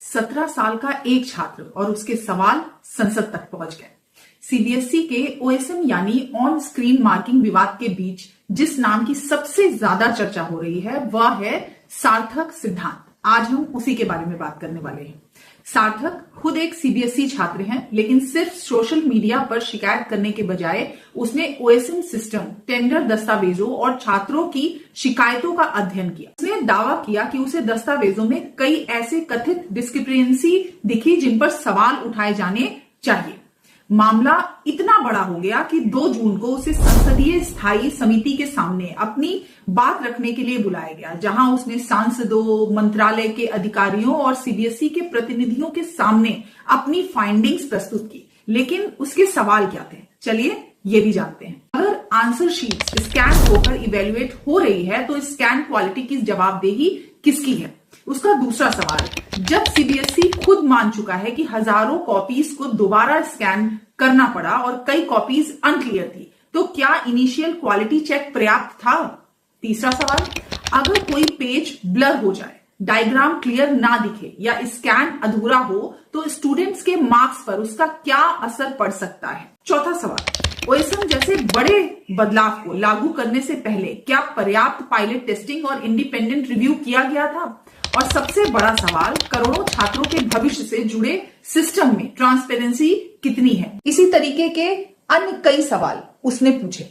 17 साल का एक छात्र और उसके सवाल संसद तक पहुंच गए। सीबीएसई के ओएसएम यानी ऑन स्क्रीन मार्किंग विवाद के बीच जिस नाम की सबसे ज्यादा चर्चा हो रही है वह है सार्थक सिद्धांत। आज हम उसी के बारे में बात करने वाले हैं। सार्थक खुद एक सीबीएसई छात्र हैं, लेकिन सिर्फ सोशल मीडिया पर शिकायत करने के बजाय उसने ओएसएम सिस्टम, टेंडर दस्तावेजों और छात्रों की शिकायतों का अध्ययन किया। उसने दावा किया कि उसे दस्तावेजों में कई ऐसे कथित डिस्क्रिपेंसी दिखी जिन पर सवाल उठाए जाने चाहिए। मामला इतना बड़ा हो गया कि 2 जून को उसे संसदीय स्थायी समिति के सामने अपनी बात रखने के लिए बुलाया गया, जहां उसने सांसदों, मंत्रालय के अधिकारियों और सीबीएसई के प्रतिनिधियों के सामने अपनी फाइंडिंग्स प्रस्तुत की। लेकिन उसके सवाल क्या थे, चलिए ये भी जानते हैं। अगर आंसर शीट स्कैन होकर इवेल्युएट हो रही है तो स्कैन क्वालिटी की जवाबदेही किसकी है? उसका दूसरा सवाल, जब सीबीएसई खुद मान चुका है कि हजारों कॉपीज को दोबारा स्कैन करना पड़ा और कई कॉपीज अनक्लियर थी, तो क्या इनिशियल क्वालिटी चेक पर्याप्त था? तीसरा सवाल, अगर कोई पेज ब्लर हो जाए, डायग्राम क्लियर ना दिखे या स्कैन अधूरा हो तो स्टूडेंट्स के मार्क्स पर उसका क्या असर पड़ सकता है? चौथा सवाल, ओएसएम जैसे बड़े बदलाव को लागू करने से पहले क्या पर्याप्त पायलट टेस्टिंग और इंडिपेंडेंट रिव्यू किया गया था? और सबसे बड़ा सवाल, करोड़ों छात्रों के भविष्य से जुड़े सिस्टम में ट्रांसपेरेंसी कितनी है? इसी तरीके के अन्य कई सवाल उसने पूछे।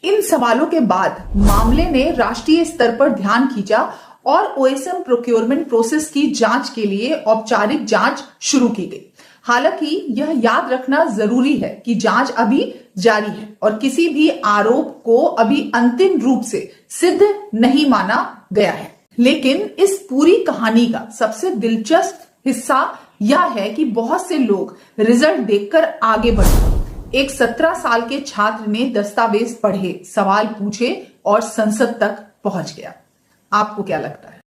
इन सवालों के बाद मामले ने राष्ट्रीय स्तर पर ध्यान खींचा और ओएसएम प्रोक्योरमेंट प्रोसेस की जांच के लिए औपचारिक जांच शुरू की गई। हालांकि यह याद रखना जरूरी है कि जांच अभी जारी है और किसी भी आरोप को अभी अंतिम रूप से सिद्ध नहीं माना गया है। लेकिन इस पूरी कहानी का सबसे दिलचस्प हिस्सा यह है कि बहुत से लोग रिजल्ट देखकर आगे बढ़े। एक 17 साल के छात्र ने दस्तावेज पढ़े, सवाल पूछे और संसद तक पहुंच गया। आपको क्या लगता है?